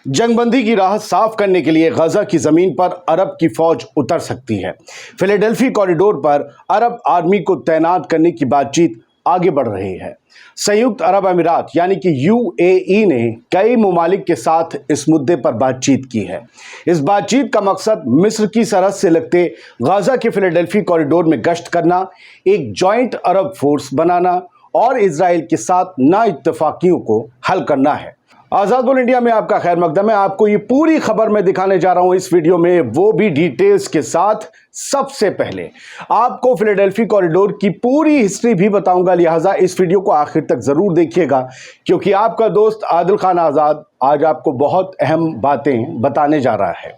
जंगबंदी की राह साफ करने के लिए गजा की जमीन पर अरब की फौज उतर सकती है। फिलाडेल्फी कॉरिडोर पर अरब आर्मी को तैनात करने की बातचीत आगे बढ़ रही है। संयुक्त अरब अमीरात यानी कि यूएई ने कई ममालिक के साथ इस मुद्दे पर बातचीत की है। इस बातचीत का मकसद मिस्र की सरहद से लगते गजा के फिलाडेल्फी कॉरिडोर में गश्त करना, एक जॉइंट अरब फोर्स बनाना और इजराइल के साथ नाइत्तेफाकियों को हल करना है। आजाद बोल इंडिया में आपका खैर मकदम है। आपको ये पूरी खबर मैं दिखाने जा रहा हूं इस वीडियो में, वो भी डिटेल्स के साथ। सबसे पहले आपको फिलाडेल्फी कॉरिडोर की पूरी हिस्ट्री भी बताऊंगा, लिहाजा इस वीडियो को आखिर तक जरूर देखिएगा, क्योंकि आपका दोस्त आदिल खान आजाद आज आपको बहुत अहम बातें बताने जा रहा है।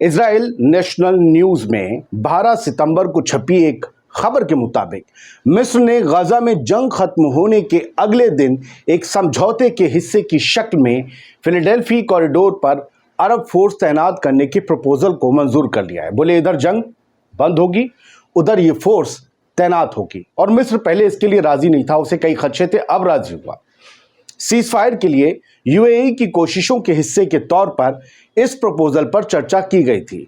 इजराइल नेशनल न्यूज में 12 सितंबर को छपी एक खबर के मुताबिक मिस्र ने गजा में जंग खत्म होने के अगले दिन एक समझौते के हिस्से की शक्ल में फिलाडेल्फी कॉरिडोर पर अरब फोर्स तैनात करने के प्रपोजल को मंजूर कर लिया है। बोले इधर जंग बंद होगी, उधर ये फोर्स तैनात होगी। और मिस्र पहले इसके लिए राजी नहीं था, उसे कई खदशे थे, अब राजी हुआ। सीज फायर के लिए यूएई की कोशिशों के हिस्से के तौर पर इस प्रपोजल पर चर्चा की गई थी।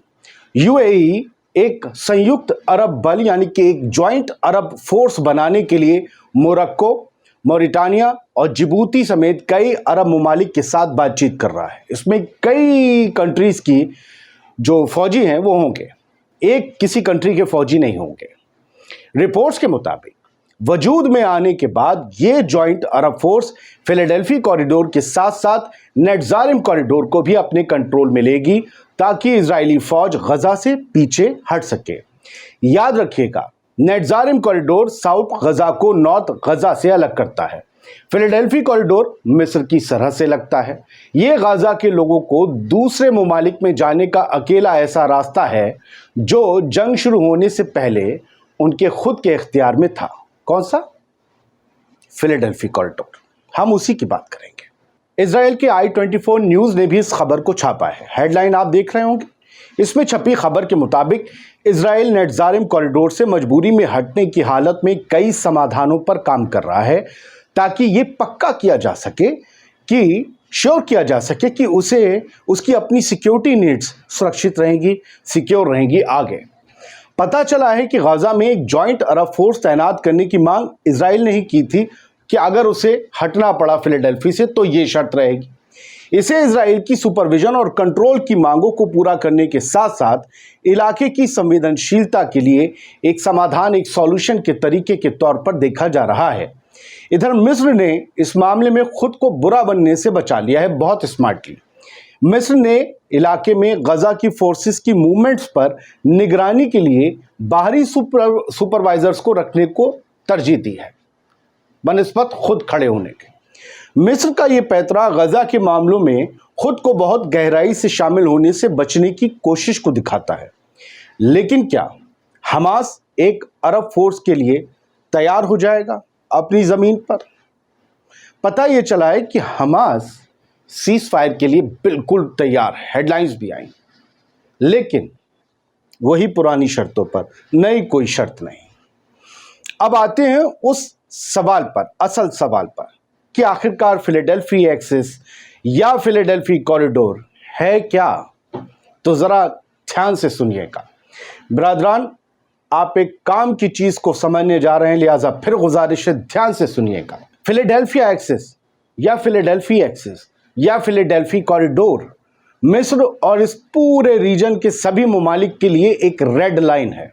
यूएई एक संयुक्त अरब बल यानी कि एक ज्वाइंट अरब फोर्स बनाने के लिए मोरक्को, मॉरिटानिया और जिबूती समेत कई अरब ममालिक के साथ बातचीत कर रहा है। इसमें कई कंट्रीज की जो फौजी हैं वो होंगे, एक किसी कंट्री के फौजी नहीं होंगे। रिपोर्ट्स के मुताबिक वजूद में आने के बाद ये ज्वाइंट अरब फोर्स फिलाडेल्फी कॉरिडोर के साथ साथ नेटजारिम कॉरिडोर को भी अपने कंट्रोल में लेगी, ताकि इजरायली फौज गजा से पीछे हट सके। याद रखिएगा, नेटजारिम कॉरिडोर साउथ गजा को नॉर्थ गजा से अलग करता है। फिलाडेल्फी कॉरिडोर मिस्र की सरहद से लगता है। ये गजा के लोगों को दूसरे ममालिक में जाने का अकेला ऐसा रास्ता है जो जंग शुरू होने से पहले उनके खुद के इख्तियार में था। कौन सा? Philadelphi corridor. हम उसी की बात करेंगे। इजराइल के i24 न्यूज ने भी इस खबर को छापा है। हेडलाइन आप देख रहे होंगे। इसमें छपी खबर के मुताबिक इजराइल नेटजारिम कॉरिडोर से मजबूरी में हटने की हालत में कई समाधानों पर काम कर रहा है, ताकि ये पक्का किया जा सके कि श्योर किया जा सके कि उसे उसकी अपनी सिक्योरिटी नीड्स सुरक्षित रहेंगी, सिक्योर रहेंगी। आगे पता चला है कि गजा में एक जॉइंट अरब फोर्स तैनात करने की मांग इजराइल ने ही की थी कि अगर उसे हटना पड़ा फिलाडेल्फी से तो ये शर्त रहेगी। इसे इजराइल की सुपरविजन और कंट्रोल की मांगों को पूरा करने के साथ साथ इलाके की संवेदनशीलता के लिए एक समाधान, एक सॉल्यूशन के तरीके के तौर पर देखा जा रहा है। इधर मिस्र ने इस मामले में खुद को बुरा बनने से बचा लिया है, बहुत स्मार्टली। मिस्र ने इलाके में गजा की फोर्सेस की मूवमेंट्स पर निगरानी के लिए बाहरी सुपरवाइजर्स को रखने को तरजीह दी है बनिस्बत खुद खड़े होने के। मिस्र का ये पैतरा गजा के मामलों में खुद को बहुत गहराई से शामिल होने से बचने की कोशिश को दिखाता है। लेकिन क्या हमास एक अरब फोर्स के लिए तैयार हो जाएगा अपनी जमीन पर? पता ये चला है कि हमास सीज फायर के लिए बिल्कुल तैयार है, हेडलाइंस भी आई, लेकिन वही पुरानी शर्तों पर, नई कोई शर्त नहीं। अब आते हैं उस सवाल पर, असल सवाल पर, कि आखिरकार फिलाडेल्फी एक्सिस या फिलाडेल्फी कॉरिडोर है क्या? तो जरा ध्यान से सुनिएगा ब्रादरान, आप एक काम की चीज को समझने जा रहे हैं, लिहाजा फिर गुजारिश है ध्यान से सुनिएगा। फिलाडेल्फिया एक्सिस या फिलाडेल्फी एक्सिस या फिलाडेल्फी कॉरिडोर मिस्र और इस पूरे रीजन के सभी ममालिक के लिए एक रेड लाइन है।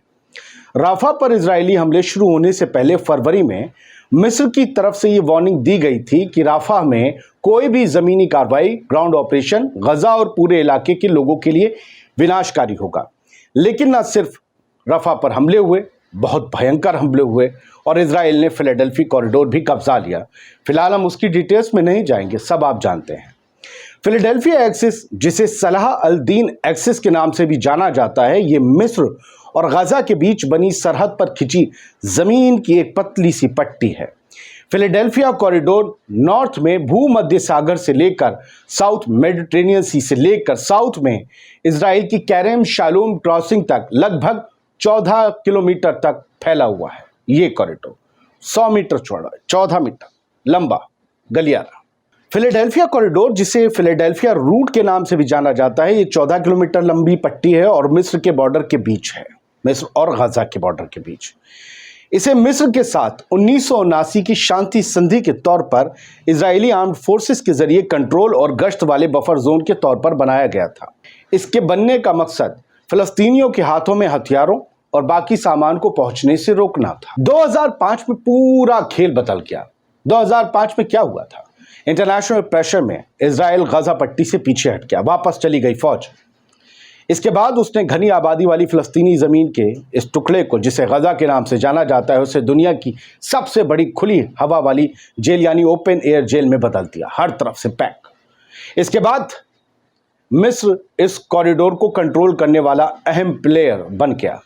राफा पर इजरायली हमले शुरू होने से पहले फरवरी में मिस्र की तरफ से ये वार्निंग दी गई थी कि राफा में कोई भी जमीनी कार्रवाई, ग्राउंड ऑपरेशन गजा और पूरे इलाके के लोगों के लिए विनाशकारी होगा। लेकिन न सिर्फ राफा पर हमले हुए, बहुत भयंकर हमले हुए और इजराइल ने फिलाडेल्फी कॉरिडोर भी कब्जा लिया। फिलहाल हम उसकी डिटेल्स में नहीं जाएंगे, सब आप जानते हैं। फिलाडेल्फिया एक्सिस, जिसे सलाह अल दीन एक्सिस के नाम से भी जाना जाता है, ये मिस्र और गजा के बीच बनी सरहद पर खिंची जमीन की एक पतली सी पट्टी है। फिलाडेल्फिया कॉरिडोर नॉर्थ में भूमध्य सागर से लेकर साउथ मेडिटेरेनियन सी से लेकर साउथ में इजराइल की कैरेम शालोम क्रॉसिंग तक लगभग 14 किलोमीटर तक फैला हुआ है। ये कॉरिडोर 100 मीटर चौड़ा, 14 मीटर लंबा गलियारा। फिलाडेल्फिया कॉरिडोर, जिसे फिलाडेल्फिया रूट के नाम से भी जाना जाता है, ये 14 किलोमीटर लंबी पट्टी है और मिस्र के बॉर्डर के बीच है, मिस्र और गाजा के बॉर्डर के बीच। इसे मिस्र के साथ 1979 की शांति संधि के तौर पर इजरायली आर्म्ड फोर्सेस के जरिए कंट्रोल और गश्त वाले बफर जोन के तौर पर बनाया गया था। इसके बनने का मकसद फिलिस्तीनियों के हाथों में हथियारों और बाकी सामान को पहुंचने से रोकना था। 2005 में पूरा खेल बदल गया। 2005 में क्या हुआ था? इंटरनेशनल प्रेशर में इजराइल गाजा पट्टी से पीछे हट गया, वापस चली गई फौज। इसके बाद उसने घनी आबादी वाली फिलिस्तीनी ज़मीन के इस टुकड़े को, जिसे गाजा के नाम से जाना जाता है, उसे दुनिया की सबसे बड़ी खुली हवा वाली जेल यानी ओपन एयर जेल में बदल दिया, हर तरफ से पैक। इसके बाद मिस्र इस कॉरिडोर को कंट्रोल करने वाला अहम प्लेयर बन गया।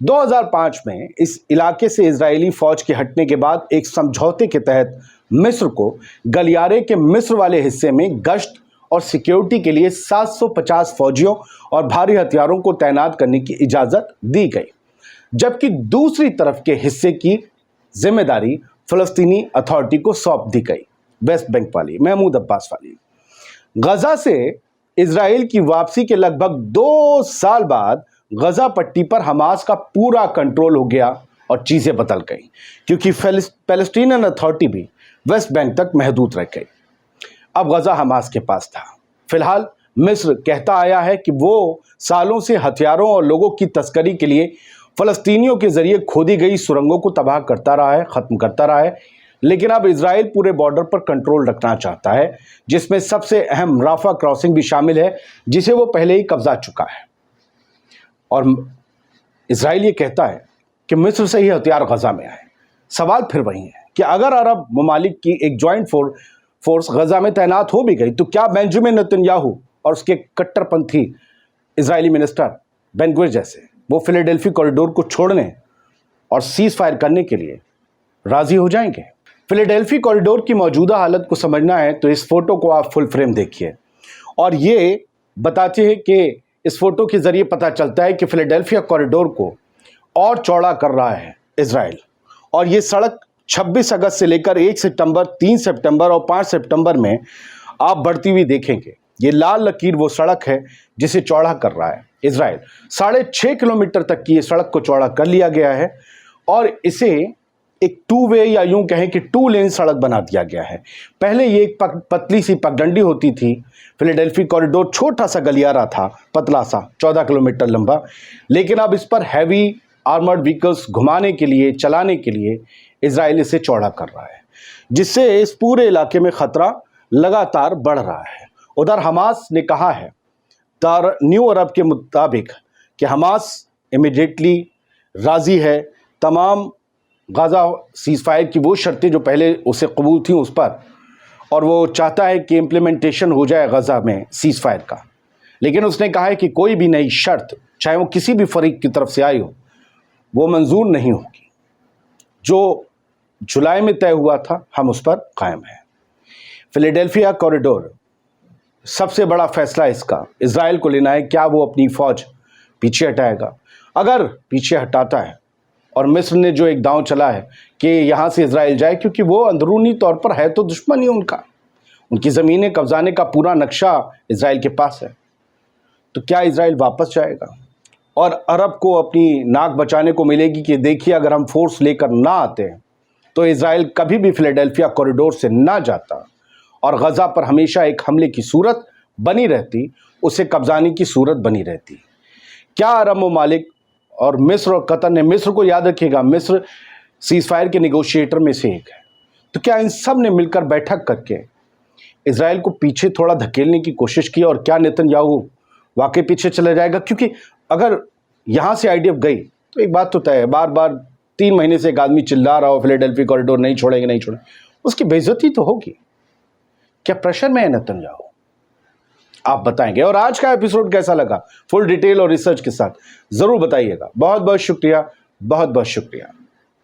2005 में इस इलाके से इजरायली फौज के हटने के बाद एक समझौते के तहत मिस्र को गलियारे के मिस्र वाले हिस्से में गश्त और सिक्योरिटी के लिए 750 फौजियों और भारी हथियारों को तैनात करने की इजाज़त दी गई, जबकि दूसरी तरफ के हिस्से की जिम्मेदारी फ़लस्तीनी अथॉरिटी को सौंप दी गई, वेस्ट बैंक वाली, महमूद अब्बास वाली। गजा से इजराइल की वापसी के लगभग 2 साल बाद गजा पट्टी पर हमास का पूरा कंट्रोल हो गया और चीज़ें बदल गई, क्योंकि पैलेस्टीनियन अथॉरिटी भी वेस्ट बैंक तक महदूद रह गई। अब गजा हमास के पास था। फिलहाल मिस्र कहता आया है कि वो सालों से हथियारों और लोगों की तस्करी के लिए फ़लस्तीनियों के जरिए खोदी गई सुरंगों को तबाह करता रहा है, ख़त्म करता रहा है, लेकिन अब इजराइल पूरे बॉर्डर पर कंट्रोल रखना चाहता है, जिसमें सबसे अहम राफा क्रॉसिंग भी शामिल है, जिसे वो पहले ही कब्जा चुका है। और इजराइल ये कहता है कि मिस्र से ही हथियार गजा में आए। सवाल फिर वही है कि अगर अरब ममालिक की एक जॉइंट फोर्स गजा में तैनात हो भी गई, तो क्या बेंजामिन नेतन्याहू और उसके कट्टरपंथी इजरायली मिनिस्टर बेन गुविर जैसे वो फिलाडेल्फी कॉरिडोर को छोड़ने और सीज फायर करने के लिए राजी हो जाएंगे? फिलाडेल्फी कॉरिडोर की मौजूदा हालत को समझना है तो इस फोटो को आप फुल फ्रेम देखिए, और ये बताते हैं कि इस फोटो के जरिए पता चलता है कि फिलाडेल्फिया कॉरिडोर को और चौड़ा कर रहा है इजराइल। और ये सड़क 26 अगस्त से लेकर 1 सितंबर, 3 सितंबर और 5 सितंबर में आप बढ़ती हुई देखेंगे। ये लाल लकीर वो सड़क है जिसे चौड़ा कर रहा है इजराइल। 6.5 किलोमीटर तक की ये सड़क को चौड़ा कर लिया गया है और इसे एक 2 वे या यूं कहें कि 2 लेन सड़क बना दिया गया है। पहले ये एक पतली सी पगडंडी होती थी। फिलाडेल्फी कॉरिडोर छोटा सा गलियारा था, पतला सा, 14 किलोमीटर लंबा, लेकिन अब इस पर हैवी आर्मर्ड व्हीकल्स घुमाने के लिए, चलाने के लिए इजराइल इसे चौड़ा कर रहा है, जिससे इस पूरे इलाके में खतरा लगातार बढ़ रहा है। उधर हमास ने कहा है न्यू अरब के मुताबिक कि हमास इमीडिएटली राजी है तमाम गाजा सीज फायर की वो शर्तें जो पहले उसे कबूल थी उस पर, और वो चाहता है कि इम्प्लीमेंटेशन हो जाए गजा में सीज फायर का। लेकिन उसने कहा है कि कोई भी नई शर्त, चाहे वो किसी भी फरीक की तरफ से आई हो, वो मंजूर नहीं होगी। जो जुलाई में तय हुआ था, हम उस पर कायम हैं। फिलाडेल्फिया कॉरिडोर, सबसे बड़ा फैसला इसका इजराइल को लेना है। क्या वो अपनी फौज पीछे हटाएगा? अगर पीछे हटाता है, और मिस्र ने जो एक दांव चला है कि यहाँ से इजराइल जाए, क्योंकि वो अंदरूनी तौर पर है तो दुश्मन ही उनका, उनकी ज़मीनें कब्जाने का पूरा नक्शा इजराइल के पास है, तो क्या इजराइल वापस जाएगा? और अरब को अपनी नाक बचाने को मिलेगी कि देखिए, अगर हम फोर्स लेकर ना आते हैं तो इजराइल कभी भी फिलाडेल्फिया कॉरिडोर से ना जाता और गजा पर हमेशा एक हमले की सूरत बनी रहती, उसे कब्जाने की सूरत बनी रहती। क्या अरब ममालिक और मिस्र और कतर ने, मिस्र को याद रखिएगा, मिस्र सीज फायर के नेगोशिएटर में से एक है, तो क्या इन सब ने मिलकर बैठक करके इजराइल को पीछे थोड़ा धकेलने की कोशिश की? और क्या नेतन्याहू वाकई पीछे चला जाएगा? क्योंकि अगर यहाँ से आईडीएफ गई तो एक बात तो तय है, बार बार 3 महीने से एक आदमी चिल्ला रहा हो फिलाडेल्फी कॉरिडोर नहीं छोड़ेंगे, नहीं छोड़ेंगे, उसकी बेइज्जती तो होगी। क्या प्रेशर में है नेतन्याहू? आप बताएंगे। और आज का एपिसोड कैसा लगा, फुल डिटेल और रिसर्च के साथ ज़रूर बताइएगा। बहुत बहुत शुक्रिया, बहुत बहुत शुक्रिया।